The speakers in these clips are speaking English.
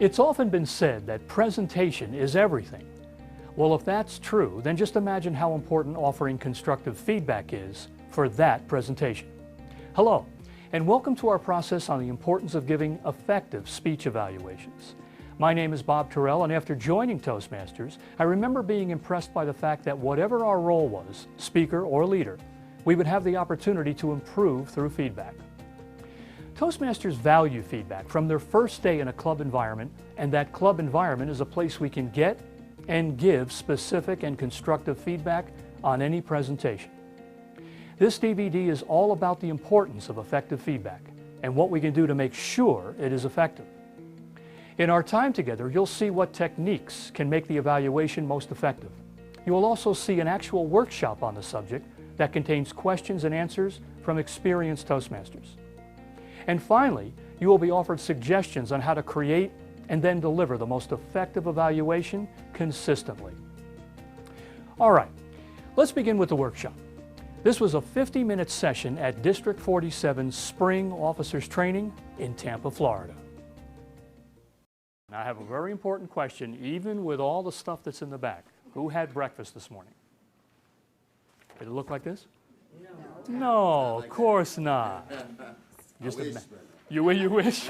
It's often been said that presentation is everything. Well, if that's true, then just imagine how important offering constructive feedback is for that presentation. Hello, and welcome to our process on the importance of giving effective speech evaluations. My name is Bob Turel, and after joining Toastmasters, I remember being impressed by the fact that whatever our role was, speaker or leader, we would have the opportunity to improve through feedback. Toastmasters value feedback from their first day in a club environment, and that club environment is a place we can get and give specific and constructive feedback on any presentation. This DVD is all about the importance of effective feedback and what we can do to make sure it is effective. In our time together, you'll see what techniques can make the evaluation most effective. You will also see an actual workshop on the subject that contains questions and answers from experienced Toastmasters. And finally, you will be offered suggestions on how to create and then deliver the most effective evaluation consistently. All right, let's begin with the workshop. This was a 50-minute session at District 47 Spring Officers Training in Tampa, Florida. Now I have a very important question, even with all the stuff that's in the back. Who had breakfast this morning? Did it look like this? No, of course not. Just you wish.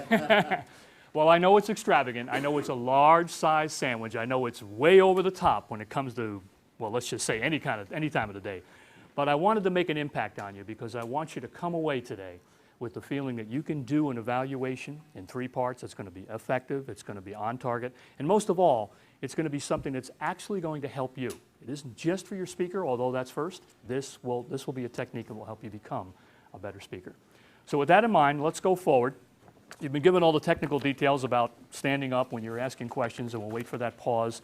Well, I know it's extravagant. I know it's a large-size sandwich. I know it's way over the top when it comes to, well, let's just say any time of the day. But I wanted to make an impact on you because I want you to come away today with the feeling that you can do an evaluation in 3 parts. It's going to be effective, it's going to be on target, and most of all, it's going to be something that's actually going to help you. It isn't just for your speaker, although that's first. This will be a technique that will help you become a better speaker. So with that in mind, let's go forward. You've been given all the technical details about standing up when you're asking questions, and we'll wait for that pause.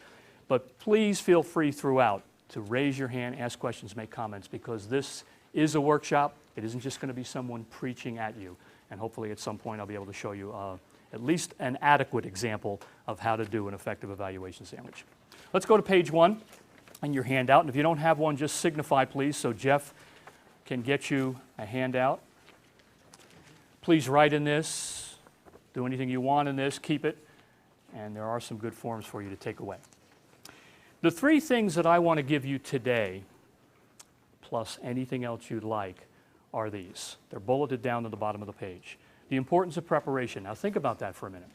But please feel free throughout to raise your hand, ask questions, make comments, because this is a workshop. It isn't just going to be someone preaching at you. And hopefully at some point I'll be able to show you at least an adequate example of how to do an effective evaluation sandwich. Let's go to page 1 in your handout. And if you don't have one, just signify, please, so Jeff can get you a handout. Please write in this, do anything you want in this, keep it, and there are some good forms for you to take away. The 3 things that I want to give you today, plus anything else you'd like, are these. They're bulleted down at the bottom of the page. The importance of preparation. Now think about that for a minute.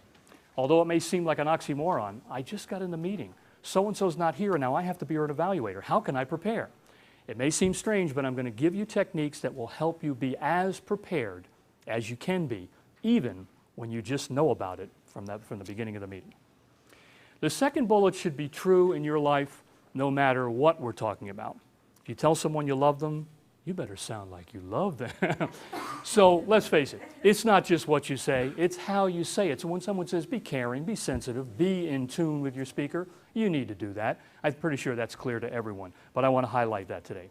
Although it may seem like an oxymoron, I just got in the meeting. So-and-so's not here, and now I have to be an evaluator. How can I prepare? It may seem strange, but I'm going to give you techniques that will help you be as prepared as you can be, even when you just know about it from the beginning of the meeting. The second bullet should be true in your life no matter what we're talking about. If you tell someone you love them, you better sound like you love them. So let's face it, it's not just what you say, it's how you say it. So when someone says be caring, be sensitive, be in tune with your speaker, you need to do that. I'm pretty sure that's clear to everyone, but I want to highlight that today.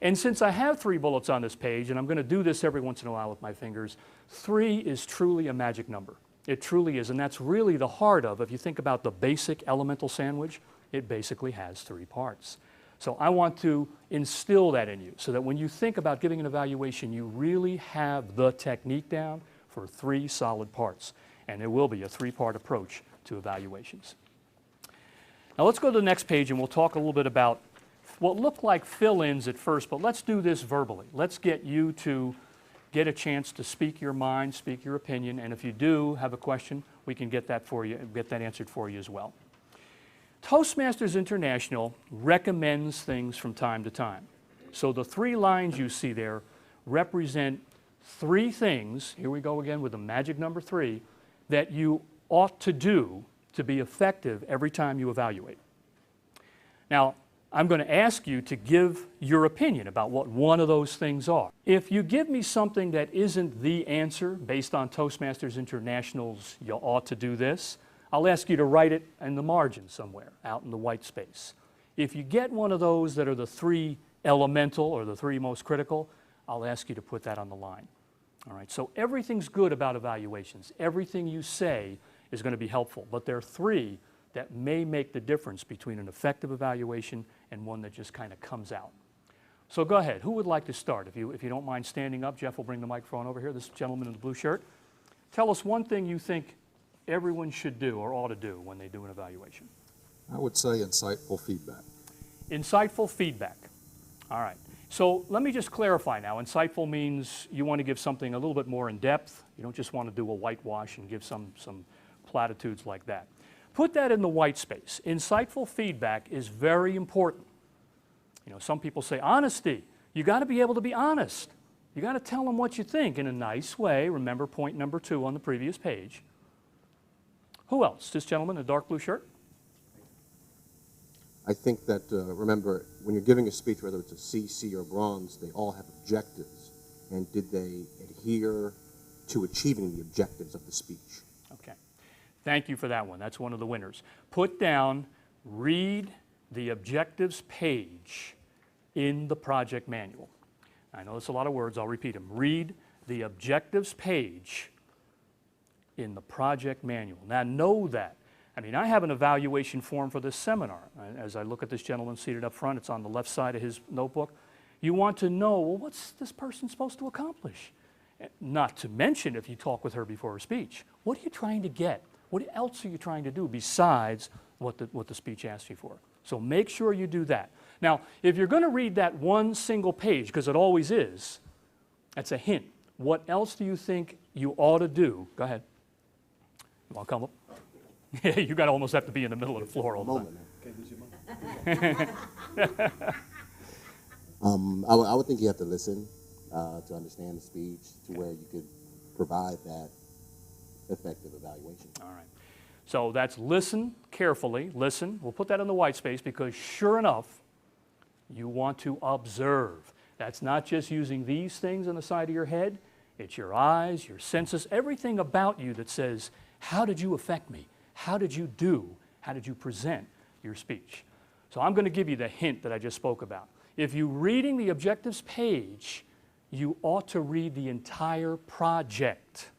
And since I have 3 bullets on this page, and I'm going to do this every once in a while with my fingers, 3 is truly a magic number. It truly is, and that's really the heart of, if you think about the basic elemental sandwich, it basically has 3 parts. So I want to instill that in you so that when you think about giving an evaluation, you really have the technique down for 3 solid parts. And there will be a 3-part approach to evaluations. Now let's go to the next page and we'll talk a little bit about what look like fill-ins at first, but let's do this verbally. Let's get you to get a chance to speak your mind, speak your opinion, and if you do have a question, we can get that for you, get that answered for you as well. Toastmasters International recommends things from time to time. So the 3 lines you see there represent 3 things, here we go again with the magic number 3, that you ought to do to be effective every time you evaluate. Now, I'm going to ask you to give your opinion about what one of those things are. If you give me something that isn't the answer based on Toastmasters International's you ought to do this, I'll ask you to write it in the margin somewhere, out in the white space. If you get one of those that are the 3 elemental or the 3 most critical, I'll ask you to put that on the line. All right, so everything's good about evaluations. Everything you say is going to be helpful, but there are 3 that may make the difference between an effective evaluation and one that just kind of comes out. So go ahead. Who would like to start? If you don't mind standing up, Jeff will bring the microphone over here. This gentleman in the blue shirt. Tell us one thing you think everyone should do or ought to do when they do an evaluation? I would say insightful feedback. Insightful feedback. All right. So let me just clarify now. Insightful means you want to give something a little bit more in depth. You don't just want to do a whitewash and give some platitudes like that. Put that in the white space. Insightful feedback is very important. You know, some people say honesty. You got to be able to be honest. You got to tell them what you think in a nice way. Remember point number 2 on the previous page. Who else? This gentleman in the dark blue shirt? I think that, remember, when you're giving a speech, whether it's a C, C, or bronze, they all have objectives. And did they adhere to achieving the objectives of the speech? Okay. Thank you for that one. That's one of the winners. Put down, read the objectives page in the project manual. I know it's a lot of words. I'll repeat them. Read the objectives page in the project manual. Now, know that. I mean, I have an evaluation form for this seminar. As I look at this gentleman seated up front, it's on the left side of his notebook. You want to know, well, what's this person supposed to accomplish? Not to mention, if you talk with her before a speech, what are you trying to get? What else are you trying to do besides what the speech asks you for? So make sure you do that. Now, if you're going to read that one single page, because it always is, that's a hint. What else do you think you ought to do? Go ahead. You want to come up? Yeah, you got to almost have to be in the middle of the floor all the time. I would think you have to listen to understand the speech to where you could provide that effective evaluation. All right. So that's listen carefully. Listen. We'll put that in the white space because sure enough, you want to observe. That's not just using these things on the side of your head. It's your eyes, your senses, everything about you that says, how did you affect me? How did you do? How did you present your speech? So I'm going to give you the hint that I just spoke about. If you're reading the objectives page, you ought to read the entire project.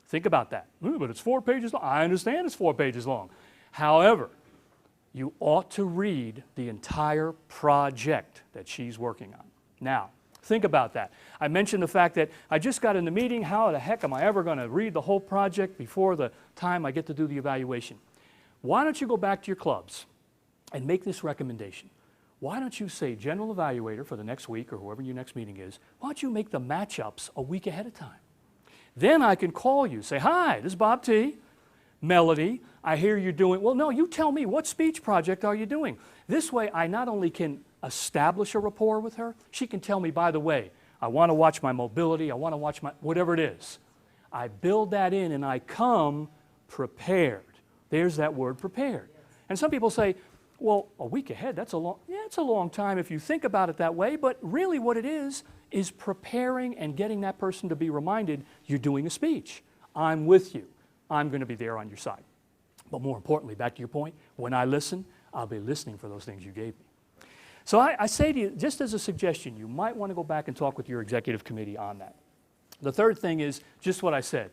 Think about that. But it's 4 pages long. I understand it's 4 pages long. However, you ought to read the entire project that she's working on. Now, think about that. I mentioned the fact that I just got in the meeting. How the heck am I ever going to read the whole project before the time I get to do the evaluation? Why don't you go back to your clubs and make this recommendation? Why don't you say, General Evaluator for the next week or whoever your next meeting is, why don't you make the matchups a week ahead of time? Then I can call you, say, hi, this is Bob T. Melody, I hear you're doing, well, no, you tell me, what speech project are you doing? This way, I not only can establish a rapport with her, she can tell me, by the way, I want to watch my mobility, I want to watch my, whatever it is. I build that in and I come prepared. There's that word, prepared. And some people say, well, a week ahead, that's a long, yeah, it's a long time if you think about it that way, but really what it is preparing and getting that person to be reminded you're doing a speech. I'm with you. I'm going to be there on your side. But more importantly, back to your point, when I listen, I'll be listening for those things you gave me. So I say to you, just as a suggestion, you might want to go back and talk with your executive committee on that. The third thing is just what I said.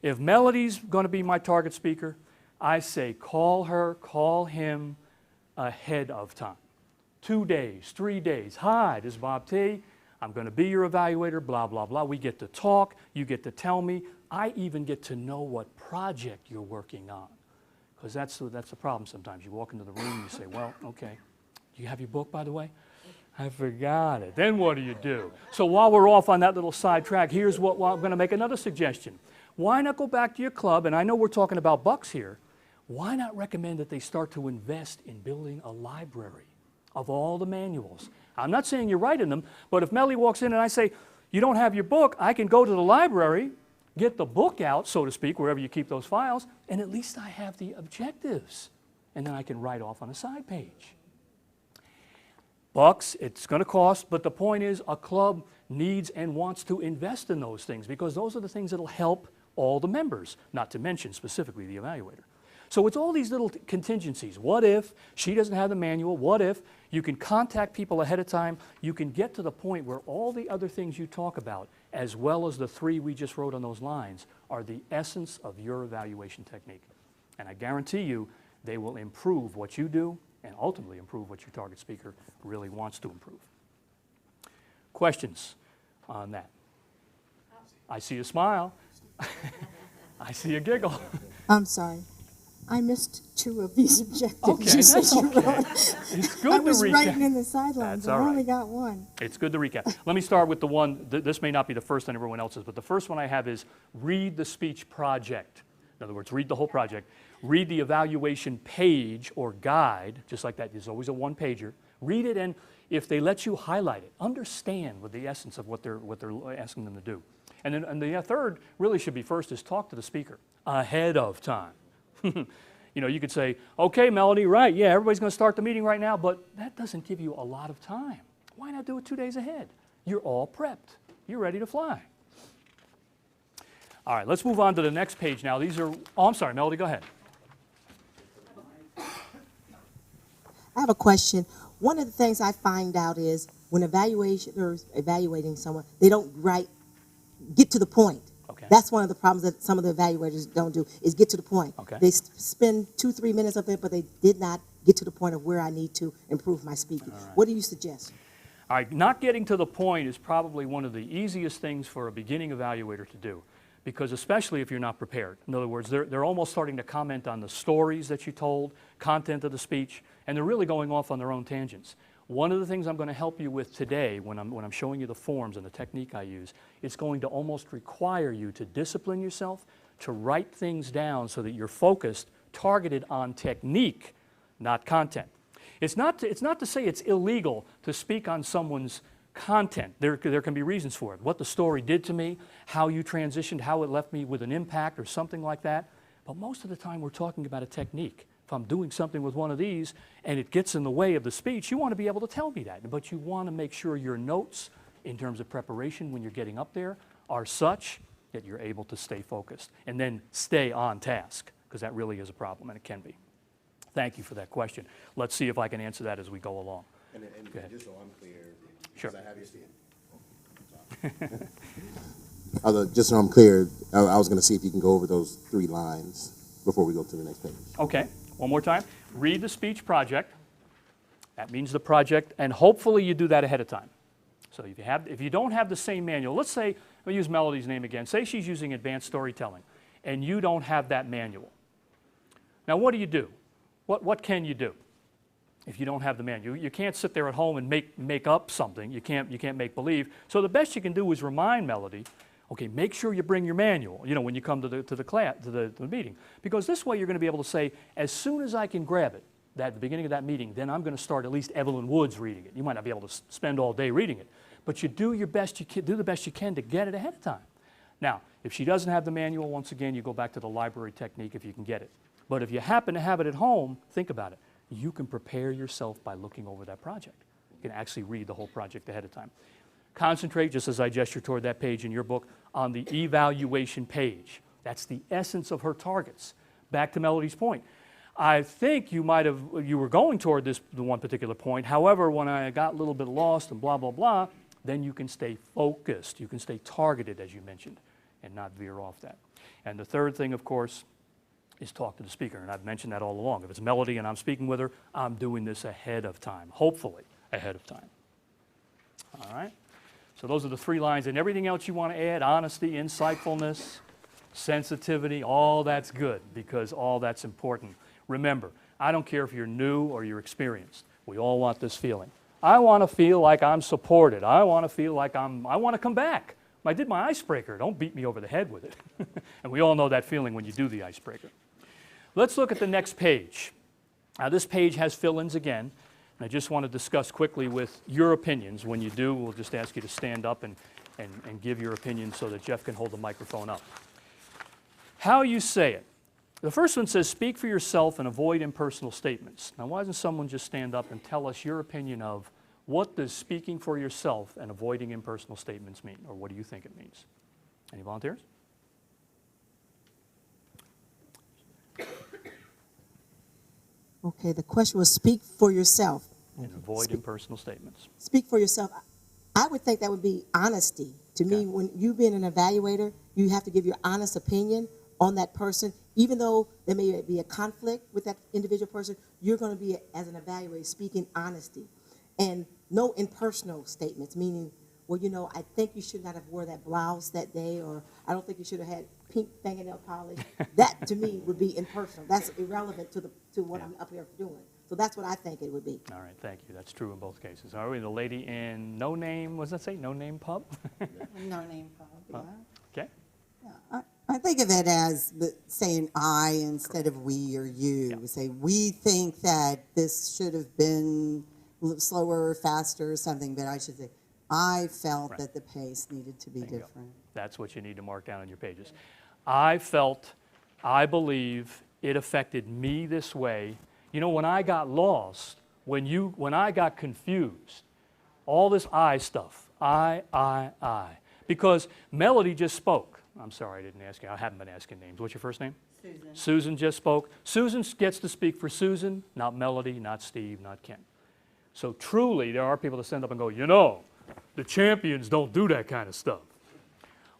If Melody's going to be my target speaker, I say call her, call him ahead of time. 2 days, 3 days. Hi, this is Bob T. I'm going to be your evaluator, blah, blah, blah. We get to talk. You get to tell me. I even get to know what project you're working on. Because that's the problem sometimes. You walk into the room and you say, well, okay. Do you have your book, by the way? I forgot it. Then what do you do? So while we're off on that little sidetrack, here's what I'm going to make another suggestion. Why not go back to your club, and I know we're talking about bucks here, why not recommend that they start to invest in building a library of all the manuals? I'm not saying you're right in them, but if Melly walks in and I say, you don't have your book, I can go to the library, get the book out, so to speak, wherever you keep those files, and at least I have the objectives. And then I can write off on a side page. Bucks, it's going to cost, but the point is a club needs and wants to invest in those things because those are the things that will help all the members, not to mention specifically the evaluator. So it's all these little contingencies. What if she doesn't have the manual? What if you can contact people ahead of time? You can get to the point where all the other things you talk about, as well as the 3 we just wrote on those lines, are the essence of your evaluation technique. And I guarantee you they will improve what you do and ultimately improve what your target speaker really wants to improve. Questions on that? I see a smile. I see a giggle. I'm sorry. I missed 2 of these objectives. Okay, you said that's you okay. wrote. It's good I to was recap. writing in the sidelines. That's all I only right. got 1. It's good to recap. Let me start with the one, this may not be the first on everyone else's, but the first one I have is read the speech project. In other words, read the whole project. Read the evaluation page or guide, just like that. There's always a one-pager. Read it, and if they let you highlight it, understand what the essence of what they're asking them to do. And then and the third really should be first is talk to the speaker ahead of time. You know, you could say, okay, Melody, right, yeah, everybody's going to start the meeting right now, but that doesn't give you a lot of time. Why not do it 2 days ahead? You're all prepped. You're ready to fly. All right, let's move on to the next page now. These are, oh, I'm sorry, Melody, go ahead. I have a question. One of the things I find out is when evaluators evaluating someone, they don't get to the point. Okay. That's one of the problems that some of the evaluators don't do, is get to the point. Okay. They spend 2-3 minutes of it, but they did not get to the point of where I need to improve my speaking. What do you suggest? All right, not getting to the point is probably one of the easiest things for a beginning evaluator to do, because especially if you're not prepared. In other words, they're almost starting to comment on the stories that you told, content of the speech, and they're really going off on their own tangents. One of the things I'm going to help you with today when I'm showing you the forms and the technique I use, it's going to almost require you to discipline yourself, to write things down so that you're focused, targeted on technique, not content. It's not to say it's illegal to speak on someone's content. There can be reasons for it. What the story did to me, how you transitioned, how it left me with an impact or something like that. But most of the time we're talking about a technique. If I'm doing something with one of these and it gets in the way of the speech, you want to be able to tell me that. But you want to make sure your notes in terms of preparation when you're getting up there are such that you're able to stay focused and then stay on task, because that really is a problem, and it can be. Thank you for that question. Let's see if I can answer that as we go along. And just so I'm clear, Sure. because I have your stand. Just so I'm clear, I was going to see if you can go over those 3 lines before we go to the next page. Okay, one more time. Read the speech project. That means the project, and hopefully you do that ahead of time. So if you don't have the same manual, let's say, I'll use Melody's name again. Say she's using advanced storytelling, and you don't have that manual. Now what do? What can you do if you don't have the manual? You can't sit there at home and make up something. You can't make believe. So the best you can do is remind Melody, okay, make sure you bring your manual, you know, when you come to the class, to the meeting. Because this way you're going to be able to say, as soon as I can grab it, at the beginning of that meeting, then I'm going to start at least Evelyn Wood's reading it. You might not be able to spend all day reading it, but you do the best you can to get it ahead of time. Now, if she doesn't have the manual, once again, you go back to the library technique if you can get it. But if you happen to have it at home, think about it. You can prepare yourself by looking over that project. You can actually read the whole project ahead of time. Concentrate, just as I gesture toward that page in your book, on the evaluation page. That's the essence of her targets. Back to Melody's point. I think you were going toward the one particular point. However, when I got a little bit lost and blah, blah, blah, then you can stay focused. You can stay targeted, as you mentioned, and not veer off that. And the third thing, of course, is talk to the speaker. And I've mentioned that all along. If it's Melody and I'm speaking with her, I'm doing this ahead of time, hopefully ahead of time. All right? So those are the 3 lines. And everything else you want to add, honesty, insightfulness, sensitivity, all that's good, because all that's important. Remember, I don't care if you're new or you're experienced. We all want this feeling. I want to feel like I'm supported. I want to feel like I want to come back. I did my icebreaker. Don't beat me over the head with it. And we all know that feeling when you do the icebreaker. Let's look at the next page. Now, this page has fill-ins again. And I just want to discuss quickly with your opinions. When you do, we'll just ask you to stand up and give your opinion so that Jeff can hold the microphone up. How you say it. The first one says, speak for yourself and avoid impersonal statements. Now, why doesn't someone just stand up and tell us your opinion of what does speaking for yourself and avoiding impersonal statements mean? Or what do you think it means? Any volunteers? Okay, the question was speak for yourself. And avoid impersonal statements. Speak for yourself. I would think that would be honesty. To me, when you being an evaluator, you have to give your honest opinion on that person. Even though there may be a conflict with that individual person, you're going to be, as an evaluator, speaking honesty. And no impersonal statements, meaning well, you know, I think you should not have wore that blouse that day, or I don't think you should have had pink fingernail polish. That, to me, would be impersonal. That's irrelevant to what I'm up here doing. So that's what I think it would be. All right, thank you. That's true in both cases. All right, the lady in No Name, what does that say? No Name Pub? No name pub, yeah. Okay. I think of it as saying I instead of we or you. Yeah. We say, we think that this should have been slower or faster or something, but I should say, I felt Right. that the pace needed to be There you go. different. That's what you need to mark down on your pages. I believe it affected me this way. You know, when I got lost, when I got confused, all this I stuff, I. Because Melody just spoke. I'm sorry, I didn't ask you. I haven't been asking names. What's your first name? Susan. Susan just spoke. Susan gets to speak for Susan, not Melody, not Steve, not Ken. So truly, there are people that stand up and go, you know, the champions don't do that kind of stuff.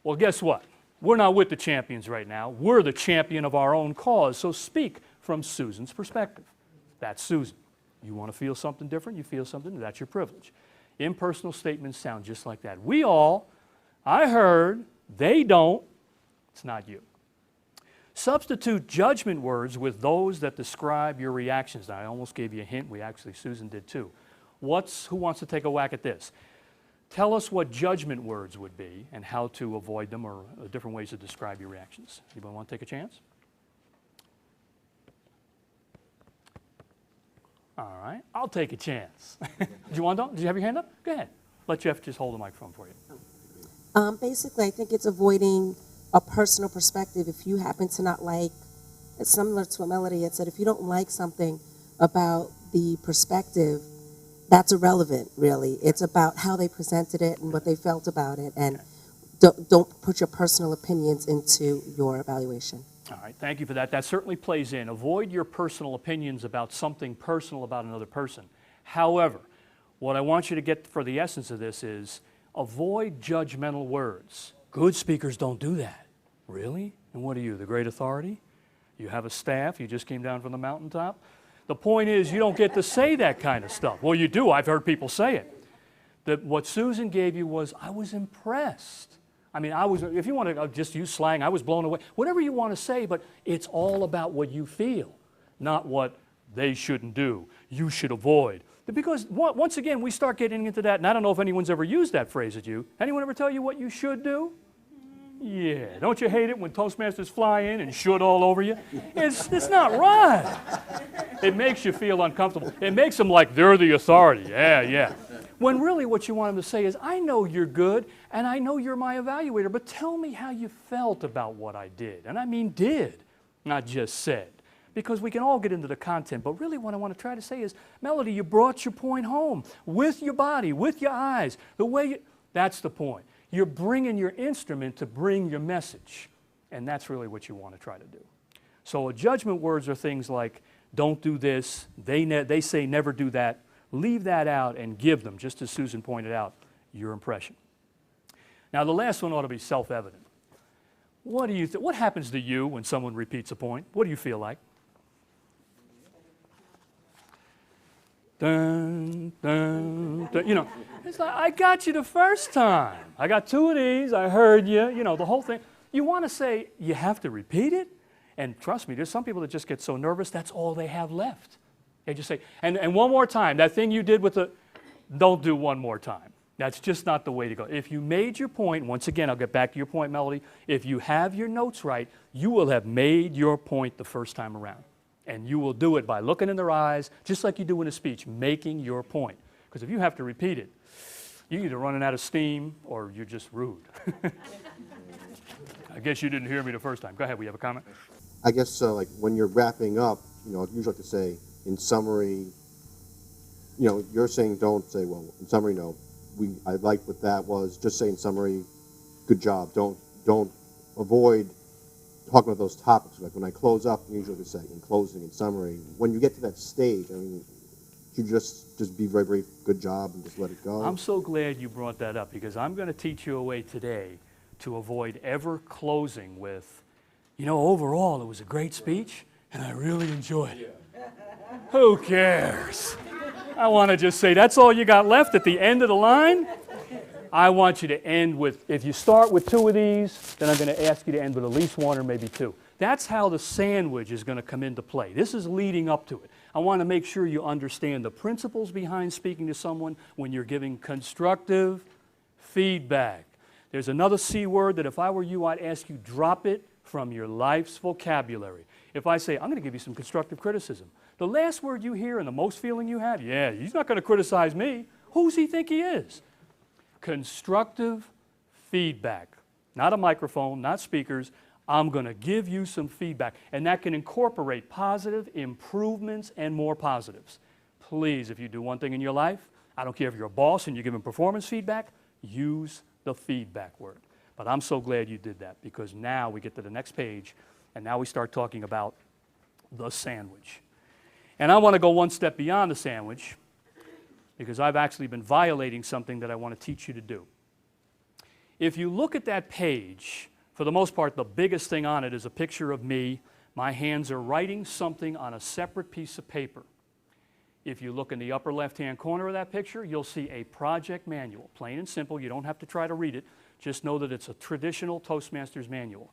Well, guess what? We're not with the champions right now. We're the champion of our own cause. So speak from Susan's perspective. That's Susan. You want to feel something different, you feel something, that's your privilege. Impersonal statements sound just like that. We all, I heard, they don't, it's not you. Substitute judgment words with those that describe your reactions. Now, I almost gave you a hint. Susan did too. Who wants to take a whack at this? Tell us what judgment words would be and how to avoid them, or different ways to describe your reactions. Anybody want to take a chance? All right, I'll take a chance. Did you have your hand up? Go ahead. Let Jeff just hold the microphone for you. Basically, I think it's avoiding a personal perspective. If you happen to not like, it's similar to what Melody had said, if you don't like something about the perspective, that's irrelevant, really. It's about how they presented it and what they felt about it, and don't put your personal opinions into your evaluation. All right, thank you for that. That certainly plays in. Avoid your personal opinions about something personal about another person. However, what I want you to get for the essence of this is avoid judgmental words. Good speakers don't do that. Really? And what are you, the great authority? You have a staff, you just came down from the mountaintop? The point is, you don't get to say that kind of stuff. Well, you do. I've heard people say it. What Susan gave you was, I was impressed. I mean, if you want to just use slang, I was blown away. Whatever you want to say, but it's all about what you feel, not what they shouldn't do, you should avoid. Because once again, we start getting into that, and I don't know if anyone's ever used that phrase at you. Anyone ever tell you what you should do? Yeah, don't you hate it when Toastmasters fly in and should all over you? It's not right. It makes you feel uncomfortable. It makes them like they're the authority. Yeah. When really what you want them to say is, I know you're good, and I know you're my evaluator, but tell me how you felt about what I did. And I mean did, not just said. Because we can all get into the content, but really what I want to try to say is, Melody, you brought your point home with your body, with your eyes, the way you, that's the point. You're bringing your instrument to bring your message, and that's really what you want to try to do. So judgment words are things like, don't do this, they say never do that, leave that out and give them, just as Susan pointed out, your impression. Now the last one ought to be self-evident. What do you what happens to you when someone repeats a point? What do you feel like? Dun, dun, dun. You know, it's like, I got you the first time. I got two of these, I heard you, you know, the whole thing. You want to say, you have to repeat it? And trust me, there's some people that just get so nervous, that's all they have left. They just say, and one more time, that thing you did with the, don't do one more time. That's just not the way to go. If you made your point, once again, I'll get back to your point, Melody, if you have your notes right, you will have made your point the first time around. And you will do it by looking in their eyes, just like you do in a speech, making your point. Because if you have to repeat it, you're either running out of steam or you're just rude. I guess you didn't hear me the first time. Go ahead, we have a comment? I guess like when you're wrapping up, you know, I usually like to say, in summary, you know, you're saying don't say, well, in summary, no. I liked what that was. Just say in summary, good job. Don't avoid talking about those topics. Like when I close up, I usually just say in closing, in summary. When you get to that stage, I mean, you just be very brief, good job, and just let it go. I'm so glad you brought that up, because I'm going to teach you a way today to avoid ever closing with, you know, overall it was a great speech and I really enjoyed it. Who cares? I want to just say, that's all you got left at the end of the line? I want you to end with, if you start with 2 of these, then I'm going to ask you to end with at least 1 or maybe 2. That's how the sandwich is going to come into play. This is leading up to it. I want to make sure you understand the principles behind speaking to someone when you're giving constructive feedback. There's another C word that if I were you, I'd ask you drop it from your life's vocabulary. If I say, I'm going to give you some constructive criticism, the last word you hear and the most feeling you have, yeah, he's not going to criticize me. Who's he think he is? Constructive feedback. Not a microphone, not speakers. I'm going to give you some feedback. And that can incorporate positive improvements and more positives. Please, if you do one thing in your life, I don't care if you're a boss and you're giving performance feedback, use the feedback word. But I'm so glad you did that, because now we get to the next page and now we start talking about the sandwich. And I want to go one step beyond the sandwich, because I've actually been violating something that I want to teach you to do. If you look at that page, for the most part, the biggest thing on it is a picture of me. My hands are writing something on a separate piece of paper. If you look in the upper left-hand corner of that picture, you'll see a project manual. Plain and simple. You don't have to try to read it. Just know that it's a traditional Toastmasters manual.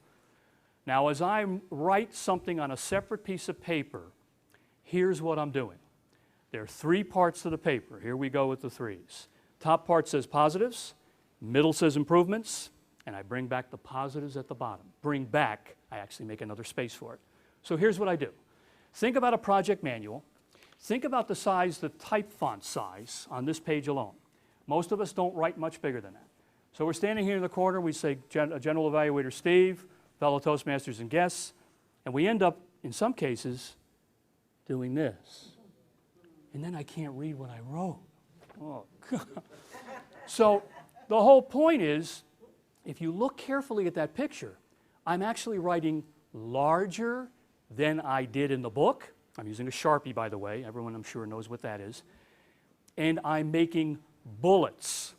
Now, as I write something on a separate piece of paper, here's what I'm doing. There are 3 parts to the paper. Here we go with the 3s. Top part says positives, middle says improvements, and I bring back the positives at the bottom. Bring back, I actually make another space for it. So here's what I do. Think about a project manual. Think about the size, the type font size on this page alone. Most of us don't write much bigger than that. So we're standing here in the corner, we say General Evaluator Steve, fellow Toastmasters and guests, and we end up, in some cases, doing this. And then I can't read what I wrote. Oh, God. So the whole point is, if you look carefully at that picture, I'm actually writing larger than I did in the book. I'm using a Sharpie, by the way. Everyone, I'm sure, knows what that is. And I'm making bullets.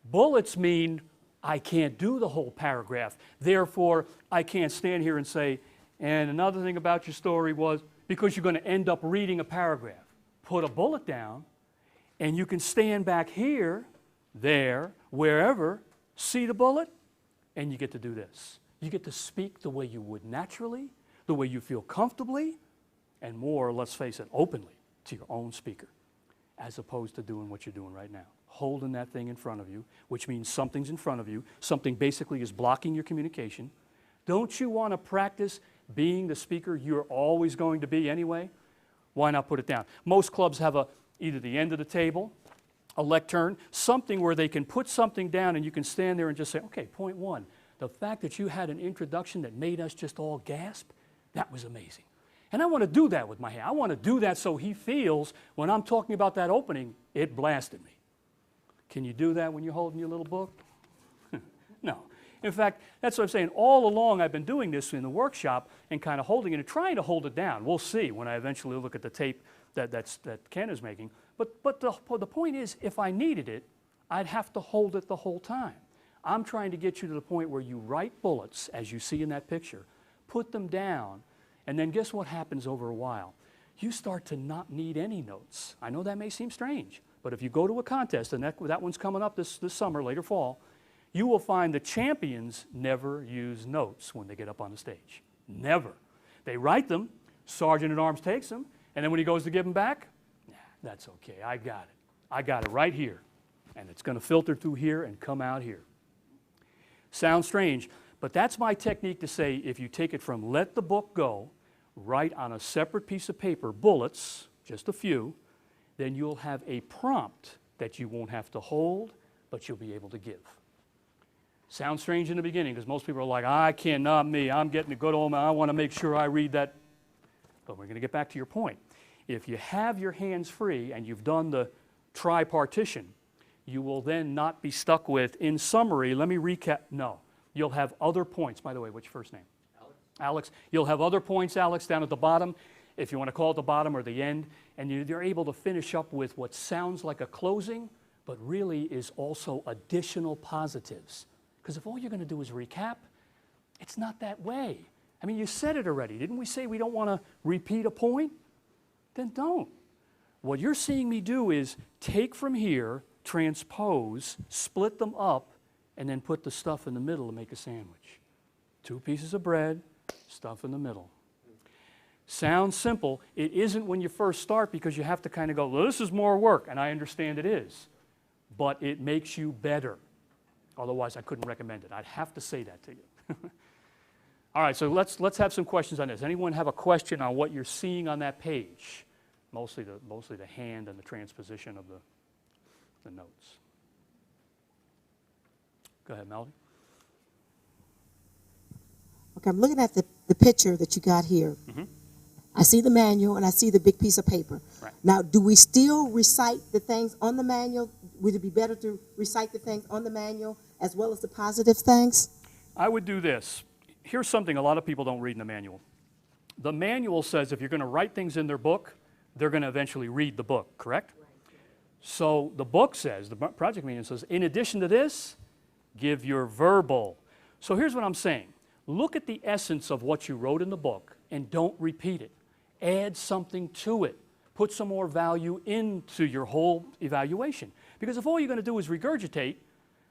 Bullets mean I can't do the whole paragraph. Therefore, I can't stand here and say, and another thing about your story was, because you're going to end up reading a paragraph. Put a bullet down, and you can stand back here, there, wherever, see the bullet, and you get to do this. You get to speak the way you would naturally, the way you feel comfortably, and more, let's face it, openly to your own speaker, as opposed to doing what you're doing right now. Holding that thing in front of you, which means something's in front of you, something basically is blocking your communication. Don't you want to practice being the speaker you're always going to be anyway? Why not put it down? Most clubs have either the end of the table, a lectern, something where they can put something down and you can stand there and just say, okay, point 1, the fact that you had an introduction that made us just all gasp, that was amazing. And I want to do that with my hand. I want to do that so he feels when I'm talking about that opening, it blasted me. Can you do that when you're holding your little book? No. In fact, that's what I'm saying. All along I've been doing this in the workshop and kind of holding it and trying to hold it down. We'll see when I eventually look at the tape that Ken is making. But the point is, if I needed it, I'd have to hold it the whole time. I'm trying to get you to the point where you write bullets, as you see in that picture, put them down, and then guess what happens over a while? You start to not need any notes. I know that may seem strange, but if you go to a contest, and that one's coming up this summer, later fall, you will find the champions never use notes when they get up on the stage. Never. They write them, Sergeant at Arms takes them, and then when he goes to give them back, nah, that's okay, I got it. I got it right here. And it's going to filter through here and come out here. Sounds strange, but that's my technique to say, if you take it from let the book go, write on a separate piece of paper, bullets, just a few, then you'll have a prompt that you won't have to hold, but you'll be able to give. Sounds strange in the beginning, because most people are like, I can't, not me, I'm getting a good old man, I want to make sure I read that. But we're going to get back to your point. If you have your hands free and you've done the tripartition, you will then not be stuck with, in summary, let me recap. No, you'll have other points. By the way, what's your first name? Alex. Alex. You'll have other points, Alex, down at the bottom, if you want to call it the bottom or the end, and you're able to finish up with what sounds like a closing, but really is also additional positives. Because if all you're going to do is recap, it's not that way. I mean, you said it already. Didn't we say we don't want to repeat a point? Then don't. What you're seeing me do is take from here transpose, split them up, and then put the stuff in the middle to make a sandwich. 2 pieces of bread, stuff in the middle. Sounds simple. It isn't when you first start because you have to kind of go, well, this is more work, and I understand it is. But it makes you better. Otherwise, I couldn't recommend it. I'd have to say that to you. All right, so let's have some questions on this. Anyone have a question on what you're seeing on that page? Mostly the hand and the transposition of the notes. Go ahead, Melody. Okay, I'm looking at the picture that you got here. Mm-hmm. I see the manual and I see the big piece of paper. Right. Now, do we still recite the things on the manual? Would it be better to recite the things on the manual as well as the positive things? I would do this. Here's something a lot of people don't read in the manual. The manual says if you're going to write things in their book, they're going to eventually read the book, correct? So the book says, the project manual says, in addition to this, give your verbal. So here's what I'm saying. Look at the essence of what you wrote in the book and don't repeat it. Add something to it. Put some more value into your whole evaluation. Because if all you're going to do is regurgitate,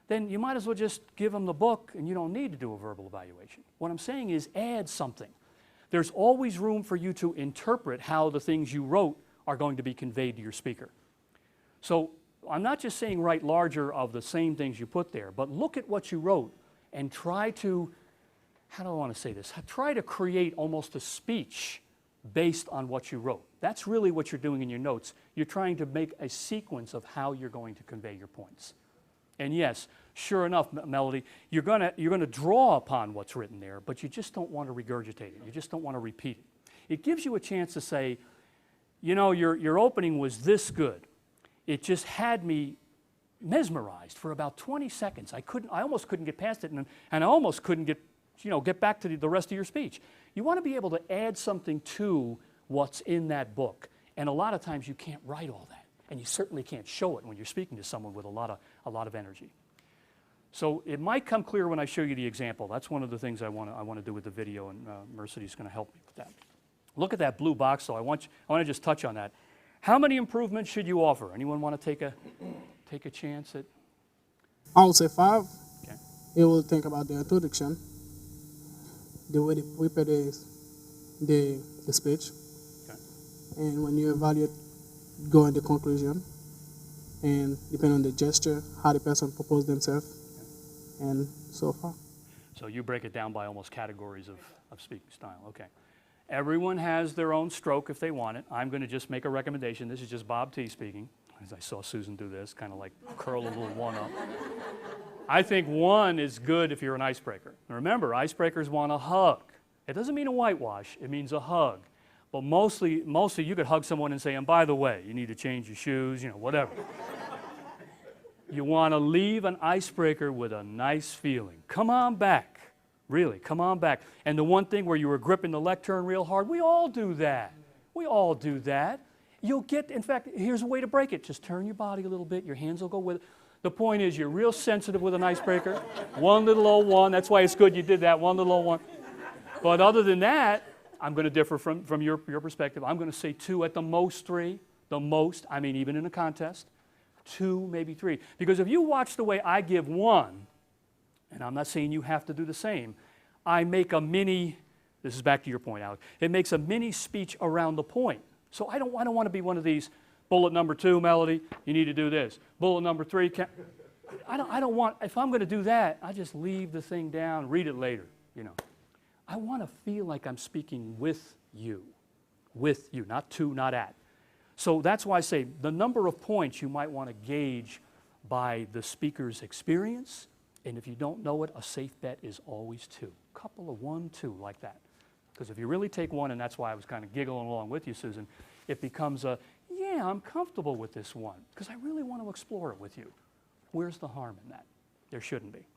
then you might as well just give them the book and you don't need to do a verbal evaluation. What I'm saying is add something. There's always room for you to interpret how the things you wrote are going to be conveyed to your speaker. So I'm not just saying write larger of the same things you put there, but look at what you wrote and try to, how do I want to say this? Try to create almost a speech based on what you wrote. That's really what you're doing in your notes. You're trying to make a sequence of how you're going to convey your points. And yes, sure enough, Melody, you're gonna draw upon what's written there, but you just don't want to regurgitate it. You just don't want to repeat it. It gives you a chance to say, you know, your opening was this good. It just had me mesmerized for about 20 seconds. I almost couldn't get past it, and I almost couldn't get back to the rest of your speech. You want to be able to add something to what's in that book. And a lot of times you can't write all that. And you certainly can't show it when you're speaking to someone with a lot of energy. So it might come clear when I show you the example. That's one of the things I want to do with the video, and Mercedes going to help me with that. Look at that blue box, though. I want to just touch on that. How many improvements should you offer? Anyone want to take a chance at? I would say 5. Okay. You will think about the introduction, the way they prepare the speech, Okay. and when you evaluate, go in the conclusion, and depend on the gesture, how the person proposed themselves, and so far. So you break it down by almost categories of speaking style. Okay. Everyone has their own stroke if they want it. I'm going to just make a recommendation. This is just Bob T speaking. As I saw Susan do this, kind of like curl a little 1 up. I think 1 is good if you're an icebreaker. Now remember, icebreakers want a hug. It doesn't mean a whitewash. It means a hug. But mostly you could hug someone and say, and by the way, you need to change your shoes, whatever. You want to leave an icebreaker with a nice feeling. Come on back. Really, come on back. And the one thing where you were gripping the lectern real hard, we all do that. We all do that. You'll get, in fact, here's a way to break it. Just turn your body a little bit. Your hands will go with it. The point is you're real sensitive with an icebreaker. One little old one. That's why it's good you did that. One little old one. But other than that, I'm going to differ from your perspective. I'm going to say 2 at the most 3. The most, I mean even in a contest. 2, maybe 3. Because if you watch the way I give 1, and I'm not saying you have to do the same, I make a mini, this is back to your point, Alex, it makes a mini speech around the point. So I don't want to be one of these, bullet number 2, Melody, you need to do this. Bullet number 3, I don't want, if I'm going to do that, I just leave the thing down, read it later, I want to feel like I'm speaking with you, not to, not at. So that's why I say the number of points you might want to gauge by the speaker's experience, and if you don't know it, a safe bet is always 2. Couple of 1, 2, like that. Because if you really take 1, and that's why I was kind of giggling along with you, Susan, it becomes yeah, I'm comfortable with this 1, because I really want to explore it with you. Where's the harm in that? There shouldn't be.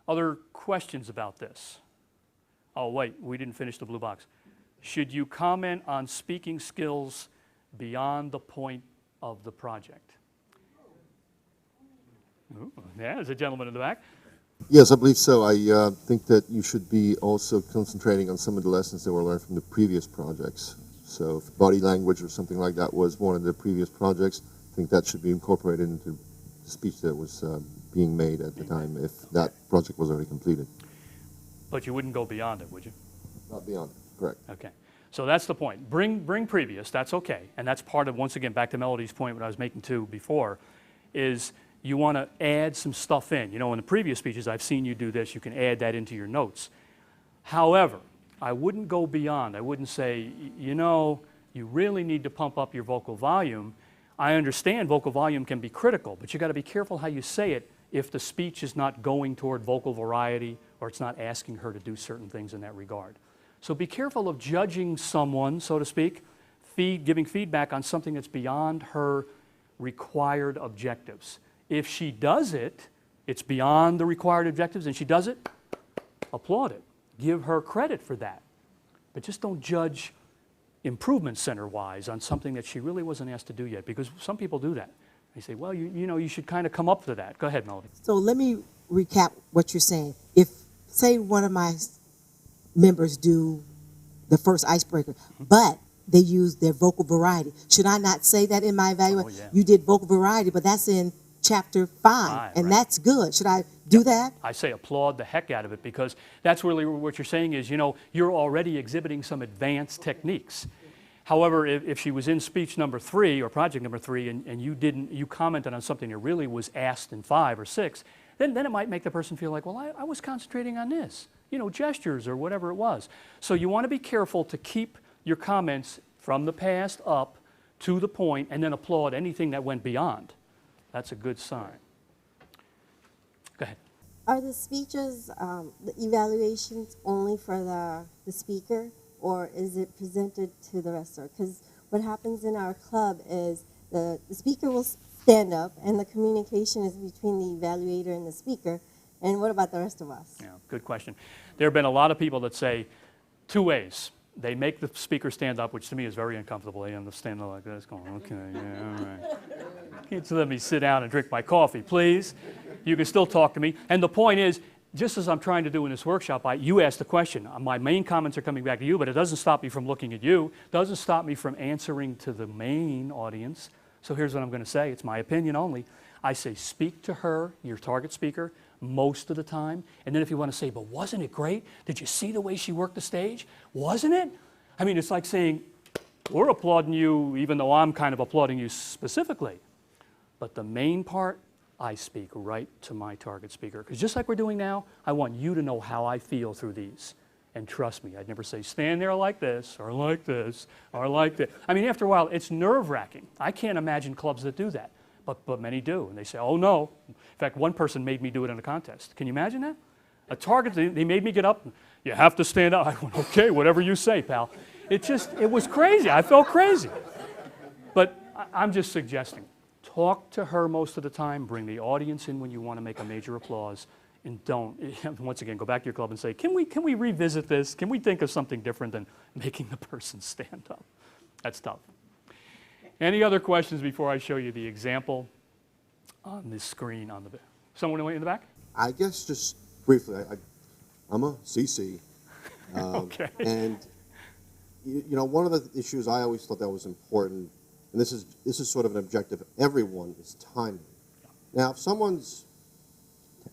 Other questions about this? Oh, wait, we didn't finish the blue box. Should you comment on speaking skills beyond the point of the project? Ooh, yeah, there's a gentleman in the back. Yes, I believe so. I think that you should be also concentrating on some of the lessons that were learned from the previous projects. So if body language or something like that was one of the previous projects, think that should be incorporated into the speech that was being made at the time if that project was already completed. But you wouldn't go beyond it, would you? Not beyond, correct. Okay. So that's the point. Bring previous, that's okay. And that's part of, once again, back to Melody's point, what I was making too before, is you want to add some stuff in. You know, in the previous speeches, I've seen you do this. You can add that into your notes. However, I wouldn't go beyond. I wouldn't say, you know, you really need to pump up your vocal volume. I understand vocal volume can be critical, but you got to be careful how you say it if the speech is not going toward vocal variety or it's not asking her to do certain things in that regard. So be careful of judging someone, so to speak, giving feedback on something that's beyond her required objectives. If she does it, it's beyond the required objectives, and she does it, applaud it. Give her credit for that. But just don't judge improvement center-wise on something that she really wasn't asked to do yet, because some people do that. They say, well, you know, you should kind of come up to that. Go ahead, Melody. So let me recap what you're saying. If, say, one of my members do the first icebreaker, but they use their vocal variety, should I not say that in my evaluation? Oh, yeah. You did vocal variety, but that's in chapter 5, and right. that's good. Should I do that? I say applaud the heck out of it, because that's really what you're saying is, you know, you're already exhibiting some advanced techniques. However, if she was in speech number 3 or project number 3 and you commented on something that really was asked in 5 or 6, then it might make the person feel like, well, I was concentrating on this, you know, gestures or whatever it was. So you want to be careful to keep your comments from the past up to the point and then applaud anything that went beyond. That's a good sign. Go ahead. Are the speeches, the evaluations only for the speaker, or is it presented to the wrestler? Because what happens in our club is the speaker will stand up and the communication is between the evaluator and the speaker. And what about the rest of us? Yeah, good question. There have been a lot of people that say 2 ways. They make the speaker stand up, which to me is very uncomfortable. They understand like this, going, okay, yeah, all right. Can't you let me sit down and drink my coffee, please? You can still talk to me. And the point is, just as I'm trying to do in this workshop, you asked the question. My main comments are coming back to you, but it doesn't stop me from looking at you. It doesn't stop me from answering to the main audience. So here's what I'm going to say. It's my opinion only. I say speak to her, your target speaker, most of the time. And then if you want to say, but wasn't it great? Did you see the way she worked the stage? Wasn't it? I mean, it's like saying, we're applauding you even though I'm kind of applauding you specifically. But the main part, I speak right to my target speaker. Because just like we're doing now, I want you to know how I feel through these. And trust me, I'd never say, stand there like this, or like this, or like this. I mean, after a while, it's nerve-wracking. I can't imagine clubs that do that. But many do, and they say, oh no. In fact, one person made me do it in a contest. Can you imagine that? A target, they made me get up, you have to stand up. I went, okay, whatever you say, pal. It was crazy. I felt crazy. But I'm just suggesting, talk to her most of the time, bring the audience in when you want to make a major applause, and don't, once again, go back to your club and say, can we revisit this? Can we think of something different than making the person stand up? That's tough. Any other questions before I show you the example on this screen on the back? Someone in the back? I guess just briefly, I'm a CC. Okay. And, you know, one of the issues I always thought that was important, and this is sort of an objective of everyone, is timing. Now, if someone's,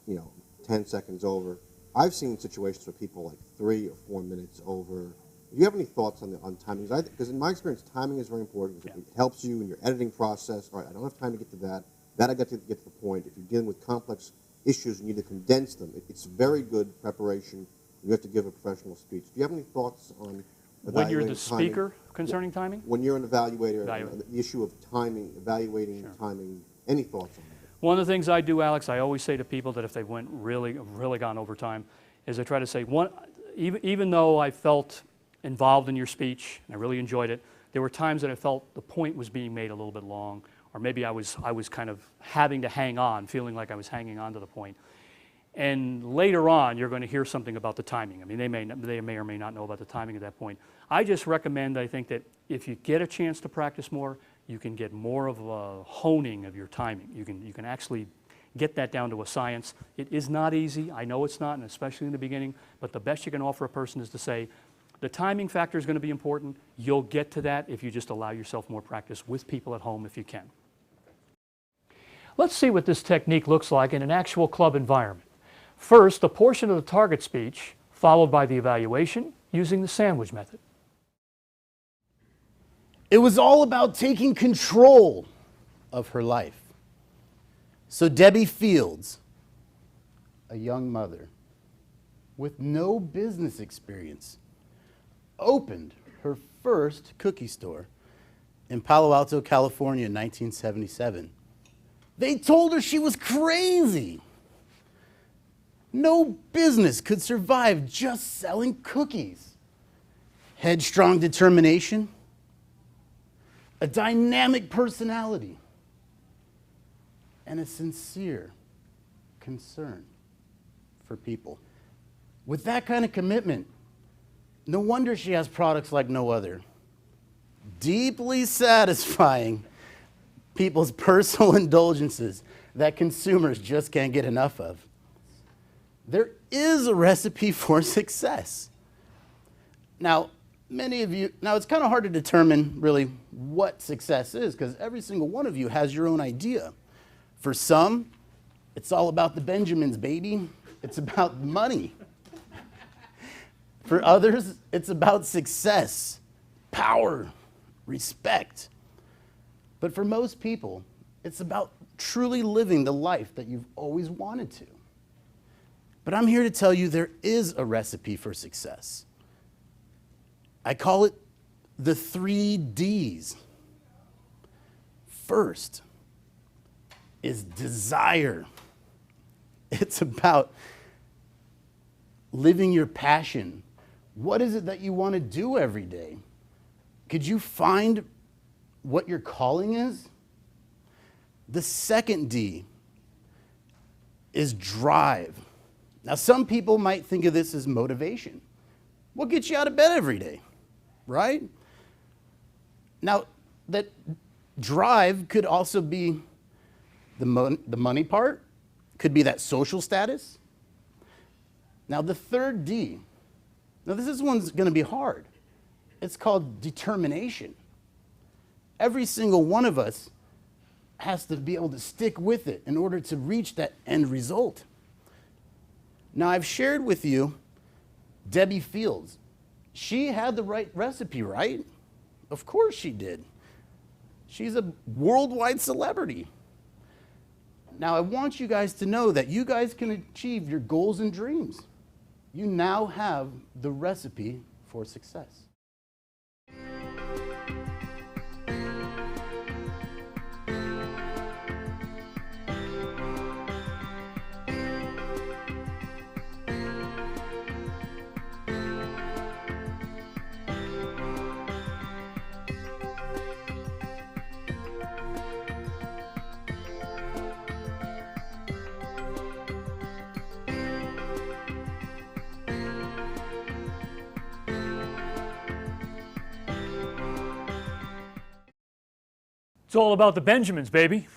you know, 10 seconds over, I've seen situations where people like 3 or 4 minutes over. Do you have any thoughts on timing? Because in my experience, timing is very important because it helps you in your editing process. All right, I don't have time to get to that. I got to get to the point. If you're dealing with complex issues, you need to condense them. It's very good preparation. You have to give a professional speech. Do you have any thoughts on When you're the timing? speaker concerning timing? When you're an evaluator, the issue of timing, evaluating timing, any thoughts on that? One of the things I do, Alex, I always say to people that if they went really gone over time, is I try to say, even though I felt involved in your speech, and I really enjoyed it, there were times that I felt the point was being made a little bit long, or maybe I was kind of having to hang on, feeling like I was hanging on to the point. And later on, you're going to hear something about the timing. I mean, they may or may not know about the timing at that point. I just recommend, I think, that if you get a chance to practice more, you can get more of a honing of your timing. You can actually get that down to a science. It is not easy. I know it's not, and especially in the beginning, but the best you can offer a person is to say, the timing factor is going to be important. You'll get to that if you just allow yourself more practice with people at home if you can. Let's see what this technique looks like in an actual club environment. First, a portion of the target speech, followed by the evaluation using the sandwich method. It was all about taking control of her life. So Debbie Fields, a young mother with no business experience, opened her first cookie store in Palo Alto, California in 1977. They told her she was crazy. No business could survive just selling cookies. Headstrong determination, a dynamic personality, and a sincere concern for people. With that kind of commitment, no wonder she has products like no other, deeply satisfying people's personal indulgences that consumers just can't get enough of. There is a recipe for success. Now, it's kind of hard to determine really what success is because every single one of you has your own idea. For some, it's all about the Benjamins, baby. It's about money. For others, it's about success, power, respect. But for most people, it's about truly living the life that you've always wanted to. But I'm here to tell you there is a recipe for success. I call it the 3 Ds. First is desire. It's about living your passion. What is it that you want to do every day? Could you find what your calling is? The second D is drive. Now, some people might think of this as motivation. What gets you out of bed every day, right? Now, that drive could also be the money part, could be that social status. Now, the third D, this one's going to be hard. It's called determination. Every single one of us has to be able to stick with it in order to reach that end result. Now, I've shared with you Debbie Fields. She had the right recipe, right? Of course she did. She's a worldwide celebrity. Now, I want you guys to know that you guys can achieve your goals and dreams. You now have the recipe for success. It's all about the Benjamins, baby.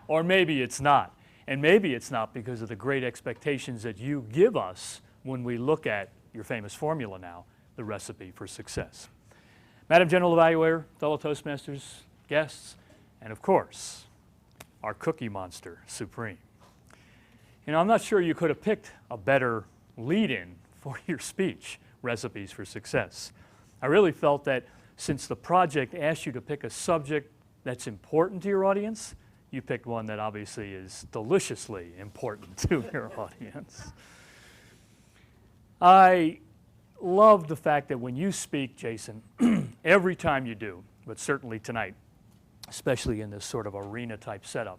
Or maybe it's not. And maybe it's not because of the great expectations that you give us when we look at your famous formula now, the recipe for success. Madam General Evaluator, fellow Toastmasters, guests, and of course, our Cookie Monster Supreme. You know, I'm not sure you could have picked a better lead-in for your speech, Recipes for Success. I really felt that since the project asked you to pick a subject that's important to your audience, you picked one that obviously is deliciously important to your audience. I love the fact that when you speak, Jason, every time you do, but certainly tonight, especially in this sort of arena type setup,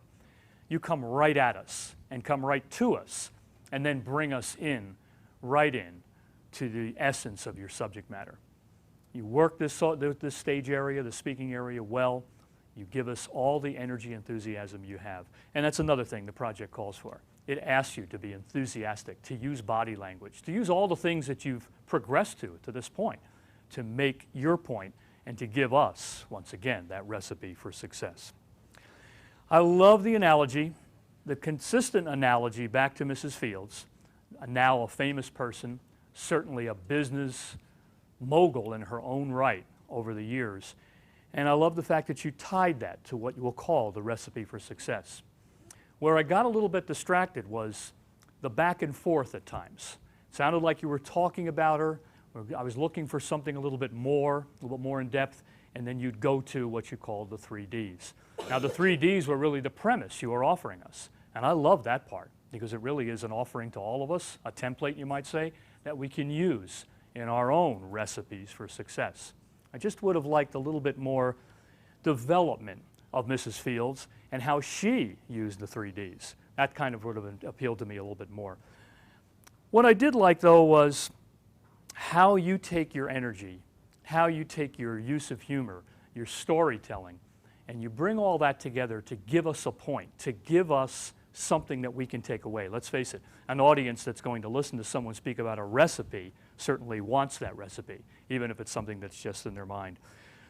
you come right at us and come right to us and then bring us in, right in to the essence of your subject matter. You work this stage area, the speaking area well. You give us all the energy, enthusiasm you have. And that's another thing the project calls for. It asks you to be enthusiastic, to use body language, to use all the things that you've progressed to this point, to make your point and to give us, once again, that recipe for success. I love the analogy, the consistent analogy back to Mrs. Fields, now a famous person, certainly a business mogul in her own right over the years. And I love the fact that you tied that to what you will call the recipe for success. Where I got a little bit distracted was the back and forth at times. It sounded like you were talking about her, or I was looking for something a little bit more in depth, and then you'd go to what you called the 3 Ds. Now the 3 Ds were really the premise you were offering us, and I love that part because it really is an offering to all of us, a template you might say, that we can use in our own recipes for success. I just would have liked a little bit more development of Mrs. Fields and how she used the 3 Ds. That kind of would have appealed to me a little bit more. What I did like, though, was how you take your energy, how you take your use of humor, your storytelling, and you bring all that together to give us a point, to give us something that we can take away. Let's face it, an audience that's going to listen to someone speak about a recipe certainly wants that recipe, even if it's something that's just in their mind.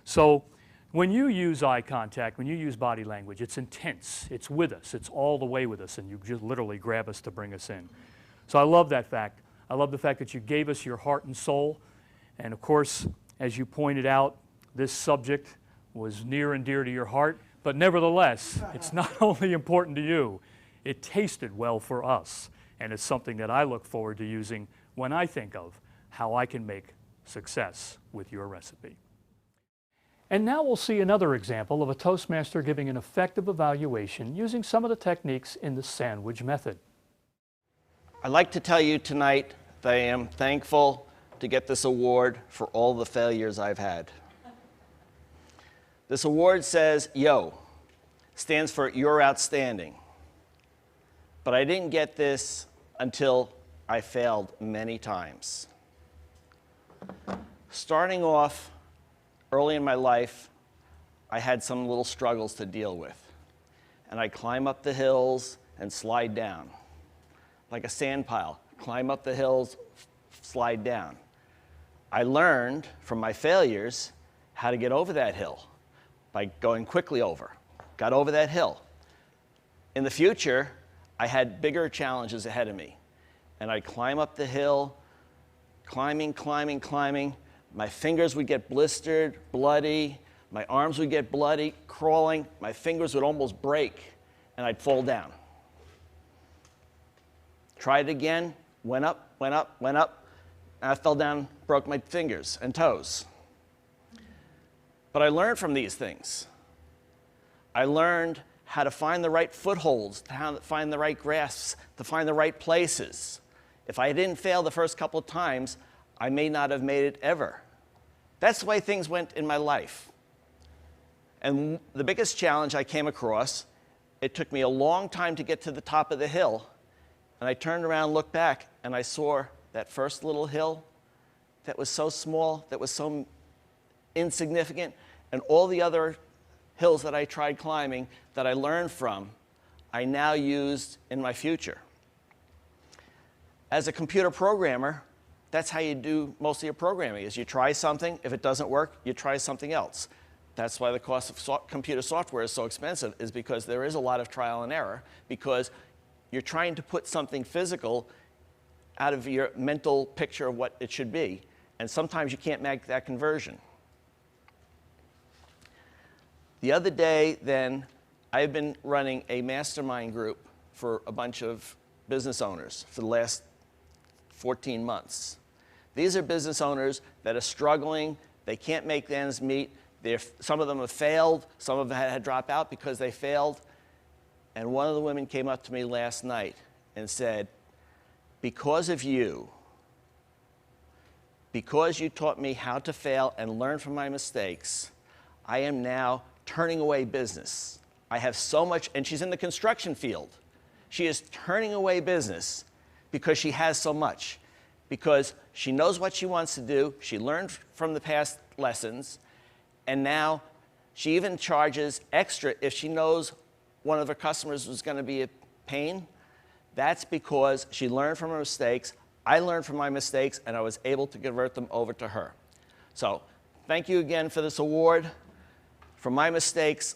So when you use eye contact, when you use body language, it's intense, it's with us, it's all the way with us, and you just literally grab us to bring us in. So I love that fact. I love the fact that you gave us your heart and soul, and of course, as you pointed out, this subject was near and dear to your heart, but nevertheless, it's not only important to you, it tasted well for us, and it's something that I look forward to using when I think of how I can make success with your recipe. And now we'll see another example of a Toastmaster giving an effective evaluation using some of the techniques in the sandwich method. I'd like to tell you tonight that I am thankful to get this award for all the failures I've had. This award says YO, stands for You're Outstanding. But I didn't get this until I failed many times. Starting off early in my life, I had some little struggles to deal with. And I'd climb up the hills and slide down. Like a sand pile, climb up the hills, slide down. I learned from my failures how to get over that hill by going quickly over. Got over that hill. In the future, I had bigger challenges ahead of me. And I'd climb up the hill, climbing. My fingers would get blistered, bloody. My arms would get bloody, crawling. My fingers would almost break, and I'd fall down. Tried it again, went up, and I fell down, broke my fingers and toes. But I learned from these things. I learned how to find the right footholds, how to find the right grasps, to find the right places. If I didn't fail the first couple of times, I may not have made it ever. That's the way things went in my life. And the biggest challenge I came across, it took me a long time to get to the top of the hill, and I turned around, looked back, and I saw that first little hill that was so small, that was so insignificant, and all the other hills that I tried climbing that I learned from, I now used in my future. As a computer programmer, that's how you do most of your programming, is you try something, if it doesn't work, you try something else. That's why the cost of computer software is so expensive, is because there is a lot of trial and error, because you're trying to put something physical out of your mental picture of what it should be, and sometimes you can't make that conversion. The other day, then, I've been running a mastermind group for a bunch of business owners for the last 14 months. These are business owners that are struggling, they can't make the ends meet, some of them have failed, some of them had to drop out because they failed, and one of the women came up to me last night and said, because of you, because you taught me how to fail and learn from my mistakes, I am now turning away business. I have so much, and she's in the construction field. She is turning away business because she has so much, because she knows what she wants to do, she learned from the past lessons, and now she even charges extra if she knows one of her customers was going to be a pain. That's because she learned from her mistakes, I learned from my mistakes, and I was able to convert them over to her. So thank you again for this award. From my mistakes,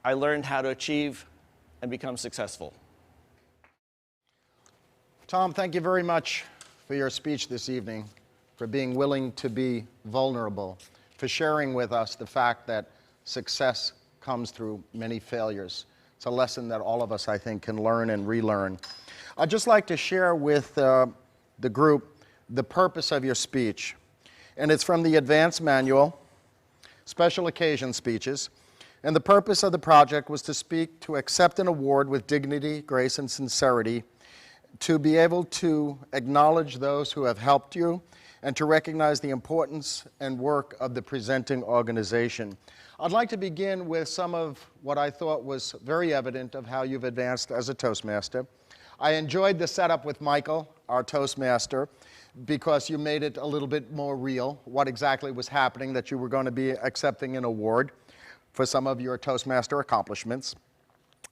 I learned how to achieve and become successful. Tom, thank you very much for your speech this evening, for being willing to be vulnerable, for sharing with us the fact that success comes through many failures. It's a lesson that all of us, I think, can learn and relearn. I'd just like to share with the group the purpose of your speech. And it's from the Advanced Manual, Special Occasion Speeches. And the purpose of the project was to speak to accept an award with dignity, grace, and sincerity, to be able to acknowledge those who have helped you, and to recognize the importance and work of the presenting organization. I'd like to begin with some of what I thought was very evident of how you've advanced as a Toastmaster. I enjoyed the setup with Michael, our Toastmaster, because you made it a little bit more real, what exactly was happening, that you were going to be accepting an award for some of your Toastmaster accomplishments.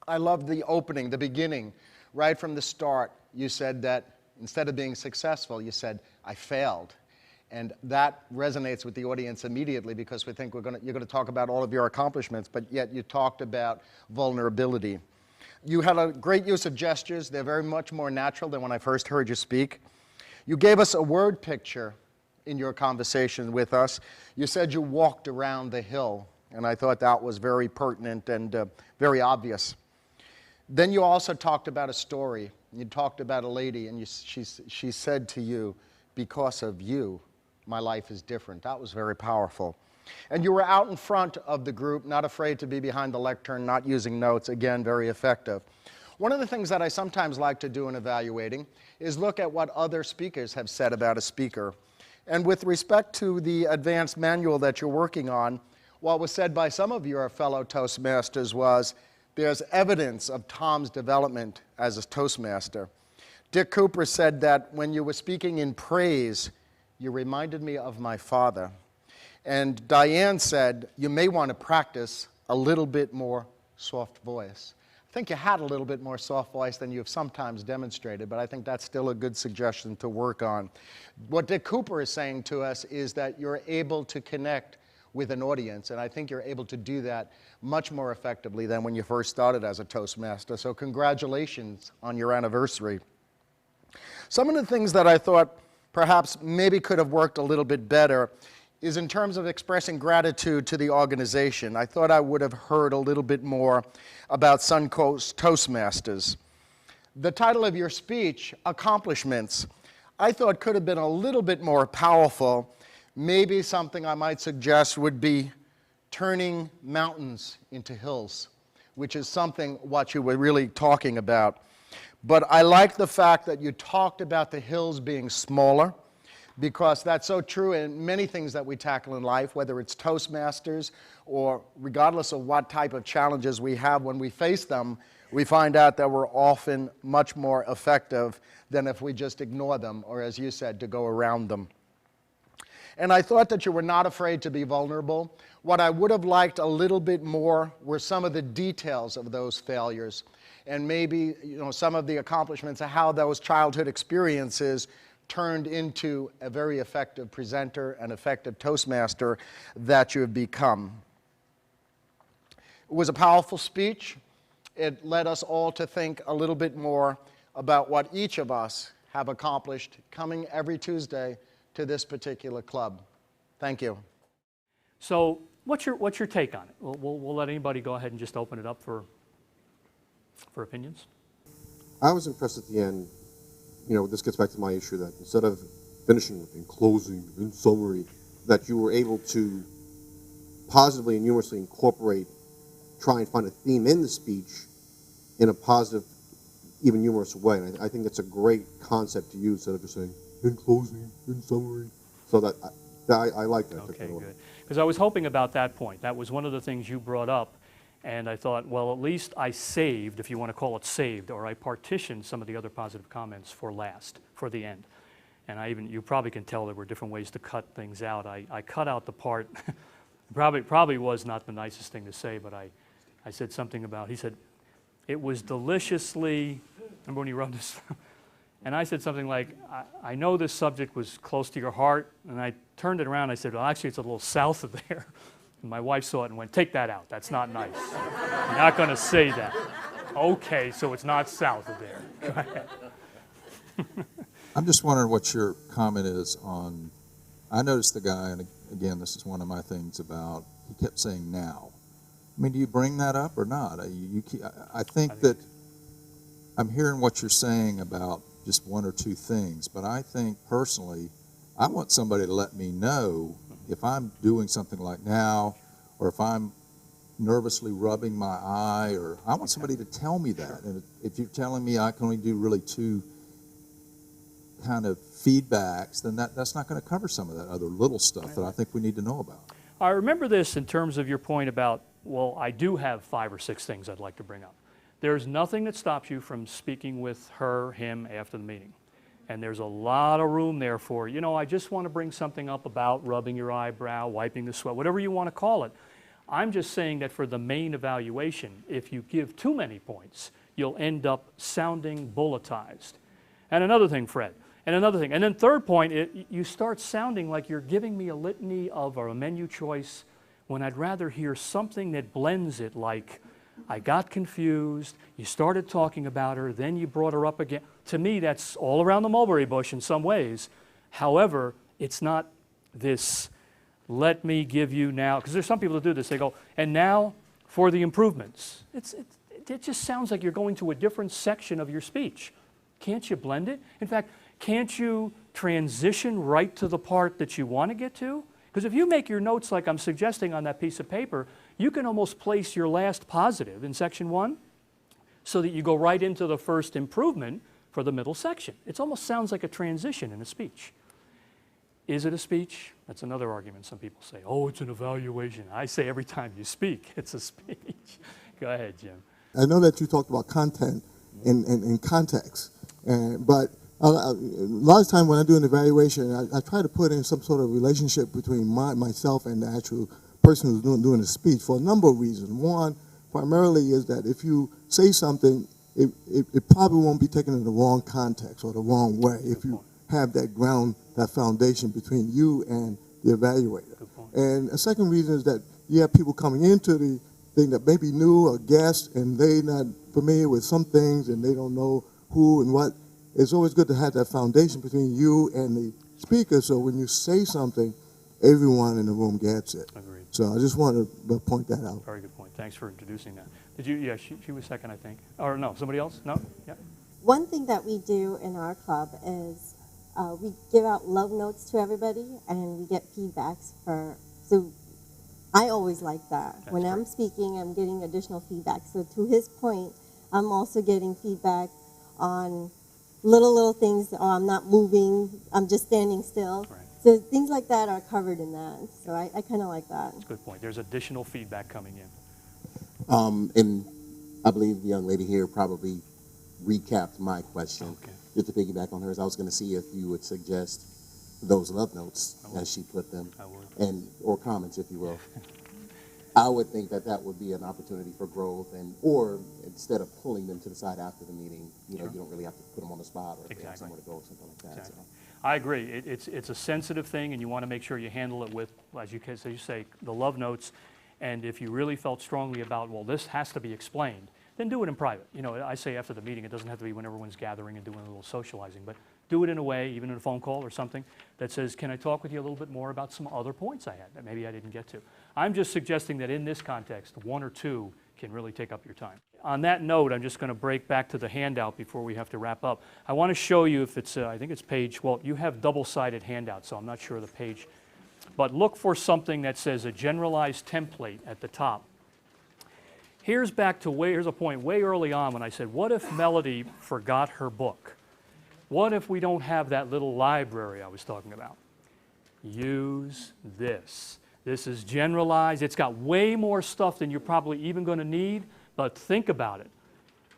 I loved the opening, the beginning, right from the start. You said that instead of being successful, you said, I failed. And that resonates with the audience immediately because we think you're going to talk about all of your accomplishments, but yet you talked about vulnerability. You had a great use of gestures. They're very much more natural than when I first heard you speak. You gave us a word picture in your conversation with us. You said you walked around the hill, and I thought that was very pertinent and very obvious. Then you also talked about a story. You talked about a lady, and she said to you, because of you, my life is different. That was very powerful. And you were out in front of the group, not afraid to be behind the lectern, not using notes. Again, very effective. One of the things that I sometimes like to do in evaluating is look at what other speakers have said about a speaker. And with respect to the advanced manual that you're working on, what was said by some of your fellow Toastmasters was, there's evidence of Tom's development as a Toastmaster. Dick Cooper said that when you were speaking in praise, you reminded me of my father. And Diane said, you may want to practice a little bit more soft voice. I think you had a little bit more soft voice than you've sometimes demonstrated, but I think that's still a good suggestion to work on. What Dick Cooper is saying to us is that you're able to connect with an audience, and I think you're able to do that much more effectively than when you first started as a Toastmaster. So congratulations on your anniversary. Some of the things that I thought perhaps maybe could have worked a little bit better is in terms of expressing gratitude to the organization. I thought I would have heard a little bit more about Suncoast Toastmasters. The title of your speech, Accomplishments, I thought could have been a little bit more powerful. Maybe something I might suggest would be turning mountains into hills, which is something what you were really talking about. But I like the fact that you talked about the hills being smaller, because that's so true in many things that we tackle in life, whether it's Toastmasters or regardless of what type of challenges we have, when we face them, we find out that we're often much more effective than if we just ignore them, or as you said, to go around them. And I thought that you were not afraid to be vulnerable. What I would have liked a little bit more were some of the details of those failures, and maybe some of the accomplishments of how those childhood experiences turned into a very effective presenter and effective Toastmaster that you have become. It was a powerful speech. It led us all to think a little bit more about what each of us have accomplished coming every Tuesday to this particular club. Thank you. So what's your take on it? We'll let anybody go ahead and just open it up for opinions. I was impressed at the end. This gets back to my issue that instead of finishing in closing, in summary, that you were able to positively and humorously incorporate, try and find a theme in the speech in a positive, even humorous way. And I think that's a great concept to use instead of just saying, in closing, in summary. So I like that. Okay, good. Because I was hoping about that point. That was one of the things you brought up. And I thought, well, at least I saved, if you want to call it saved, or I partitioned some of the other positive comments for last, for the end. And you probably can tell there were different ways to cut things out. I cut out the part, probably was not the nicest thing to say, but I said something about, he said, it was deliciously, remember when he wrote this? And I said something like, I know this subject was close to your heart, and I turned it around, I said, well, actually it's a little south of there. My wife saw it and went, take that out. That's not nice. You're not going to say that. Okay, so it's not south of there. Go ahead. I'm just wondering what your comment is on I noticed the guy, and again, this is one of my things about, he kept saying now. I mean, do you bring that up or not? I think that I'm hearing what you're saying about just one or two things, but I think personally, I want somebody to let me know if I'm doing something like now, or if I'm nervously rubbing my eye, or I want somebody to tell me that. And if you're telling me I can only do really two kind of feedbacks, then that's not going to cover some of that other little stuff that I think we need to know about. I remember this in terms of your point about, well, I do have 5 or 6 things I'd like to bring up. There's nothing that stops you from speaking with her, him after the meeting. And there's a lot of room there for, I just want to bring something up about rubbing your eyebrow, wiping the sweat, whatever you want to call it. I'm just saying that for the main evaluation, if you give too many points, you'll end up sounding bulletized. And another thing, Fred, and another thing. And then third point, you start sounding like you're giving me a litany of or a menu choice when I'd rather hear something that blends it, like I got confused, you started talking about her, then you brought her up again. To me, that's all around the mulberry bush in some ways. However, it's not this, let me give you now, because there's some people that do this, they go, and now for the improvements. It just sounds like you're going to a different section of your speech. Can't you blend it? In fact, can't you transition right to the part that you want to get to? Because if you make your notes like I'm suggesting on that piece of paper, you can almost place your last positive in section 1 so that you go right into the first improvement for the middle section. It almost sounds like a transition in a speech. Is it a speech? That's another argument some people say. Oh, it's an evaluation. I say every time you speak, it's a speech. Go ahead, Jim. I know that you talked about content in context, but a lot of time when I do an evaluation, I try to put in some sort of relationship between myself and the actual person who's doing the speech for a number of reasons. One, primarily, is that if you say something, it probably won't be taken in the wrong context or the wrong way if you have that ground, that foundation between you and the evaluator. And a second reason is that you have people coming into the thing that may be new or guests, and they're not familiar with some things and they don't know who and what. It's always good to have that foundation between you and the speaker, so when you say something, everyone in the room gets it. Agreed. So I just wanted to point that out. Very good point. Thanks for introducing that. Did you? Yeah, she was second, I think. Or no, somebody else? No? Yeah. One thing that we do in our club is we give out love notes to everybody, and we get feedbacks so I always like that. That's when great. I'm speaking, I'm getting additional feedback. So to his point, I'm also getting feedback on little things. Oh, I'm not moving. I'm just standing still. Right. So things like that are covered in that. So I kind of like that. That's a good point. There's additional feedback coming in. And I believe the young lady here probably recapped my question. Okay. Just to piggyback on hers, I was going to see if you would suggest those love notes as she put them, I would. or comments, if you will. I would think that would be an opportunity for growth, or instead of pulling them to the side after the meeting, you don't really have to put them on the spot or if they have somewhere to go or something like that. Exactly. So. I agree. It's a sensitive thing, and you want to make sure you handle it with, as you say, the love notes. And if you really felt strongly about, well, this has to be explained, then do it in private. I say after the meeting, it doesn't have to be when everyone's gathering and doing a little socializing, but do it in a way, even in a phone call or something, that says, can I talk with you a little bit more about some other points I had that maybe I didn't get to? I'm just suggesting that in this context, 1 or 2 can really take up your time. On that note, I'm just going to break back to the handout before we have to wrap up. I want to show you if it's, I think it's page, well, you have double-sided handout, so I'm not sure of the page. But look for something that says a generalized template at the top. Here's a point way early on when I said, what if Melody forgot her book? What if we don't have that little library I was talking about? Use this. This is generalized. It's got way more stuff than you're probably even going to need, but think about it.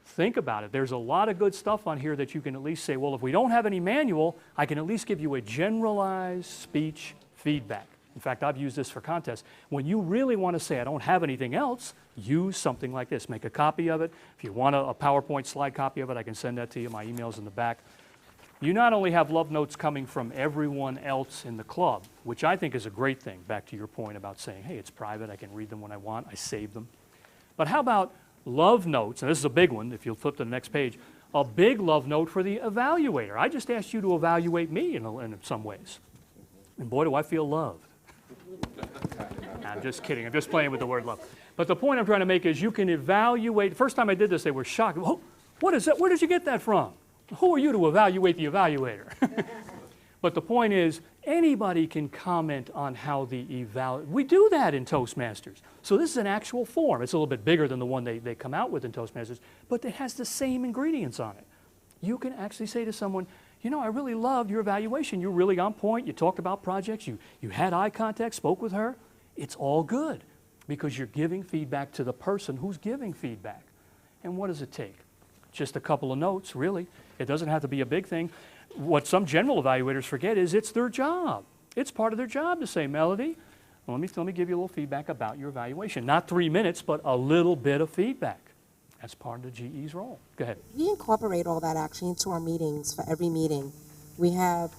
Think about it. There's a lot of good stuff on here that you can at least say, well, if we don't have any manual, I can at least give you a generalized speech feedback. In fact, I've used this for contests. When you really want to say, I don't have anything else, use something like this. Make a copy of it. If you want a PowerPoint slide copy of it, I can send that to you. My email's in the back. You not only have love notes coming from everyone else in the club, which I think is a great thing, back to your point about saying, hey, it's private, I can read them when I want, I save them. But how about love notes, and this is a big one, if you'll flip to the next page, a big love note for the evaluator. I just asked you to evaluate me in some ways. And boy, do I feel loved. I'm just kidding. I'm just playing with the word love. But the point I'm trying to make is you can evaluate. First time I did this, they were shocked. Oh, what is that? Where did you get that from? Who are you to evaluate the evaluator? But the point is, anybody can comment on how the we do that in Toastmasters. So this is an actual form. It's a little bit bigger than the one they come out with in Toastmasters, but it has the same ingredients on it. You can actually say to someone, you know, I really loved your evaluation. You're really on point. You talked about projects. You had eye contact, spoke with her. It's all good because you're giving feedback to the person who's giving feedback. And what does it take? Just a couple of notes, really. It doesn't have to be a big thing. What some general evaluators forget is it's their job. It's part of their job to say, Melody, let me give you a little feedback about your evaluation. Not 3 minutes, but a little bit of feedback. That's part of the GE's role. Go ahead. We incorporate all that actually into our meetings for every meeting. We have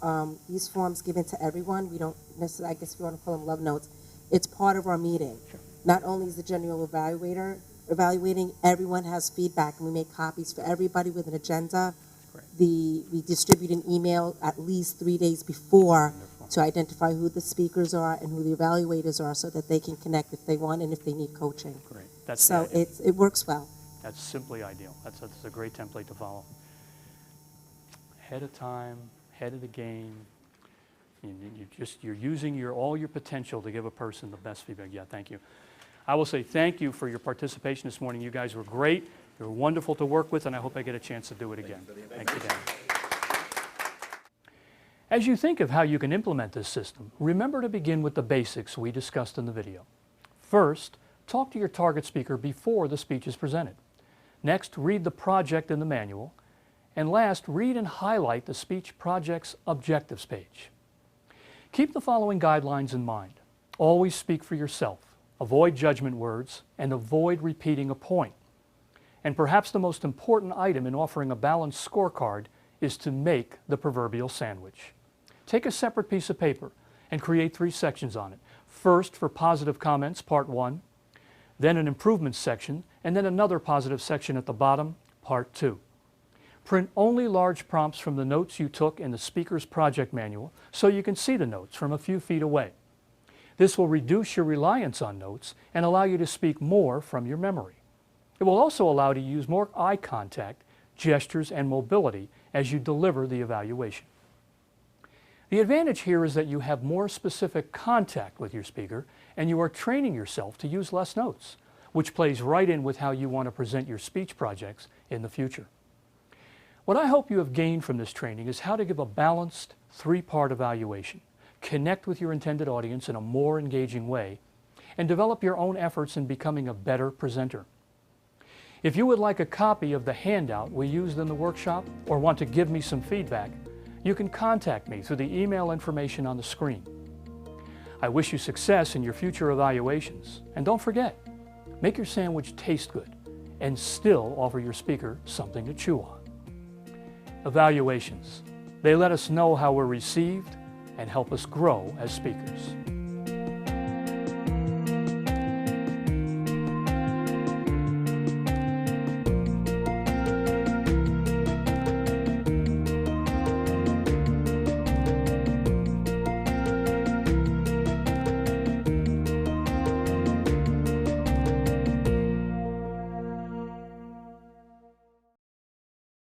these forms given to everyone. We don't necessarily, I guess if you want to call them love notes, it's part of our meeting. Sure. Not only is the general evaluator evaluating, everyone has feedback, and we make copies for everybody with an agenda. We distribute an email at least 3 days before to identify who the speakers are and who the evaluators are so that they can connect if they want and if they need coaching. Great. That's So it works well. That's simply ideal. That's a great template to follow. Ahead of time, ahead of the game. You're using all your potential to give a person the best feedback. Yeah, thank you. I will say thank you for your participation this morning. You guys were great. You were wonderful to work with, and I hope I get a chance to do it again. Thanks again. As you think of how you can implement this system, remember to begin with the basics we discussed in the video. First, talk to your target speaker before the speech is presented. Next, read the project in the manual. And last, read and highlight the speech project's objectives page. Keep the following guidelines in mind. Always speak for yourself. Avoid judgment words and avoid repeating a point. And perhaps the most important item in offering a balanced scorecard is to make the proverbial sandwich. Take a separate piece of paper and create 3 sections on it. First, for positive comments, part 1, then an improvements section, and then another positive section at the bottom, part 2. Print only large prompts from the notes you took in the speaker's project manual so you can see the notes from a few feet away. This will reduce your reliance on notes and allow you to speak more from your memory. It will also allow you to use more eye contact, gestures, and mobility as you deliver the evaluation. The advantage here is that you have more specific contact with your speaker and you are training yourself to use less notes, which plays right in with how you want to present your speech projects in the future. What I hope you have gained from this training is how to give a balanced 3-part evaluation, connect with your intended audience in a more engaging way, and develop your own efforts in becoming a better presenter. If you would like a copy of the handout we used in the workshop or want to give me some feedback, you can contact me through the email information on the screen. I wish you success in your future evaluations. And don't forget, make your sandwich taste good and still offer your speaker something to chew on. Evaluations. They let us know how we're received and help us grow as speakers.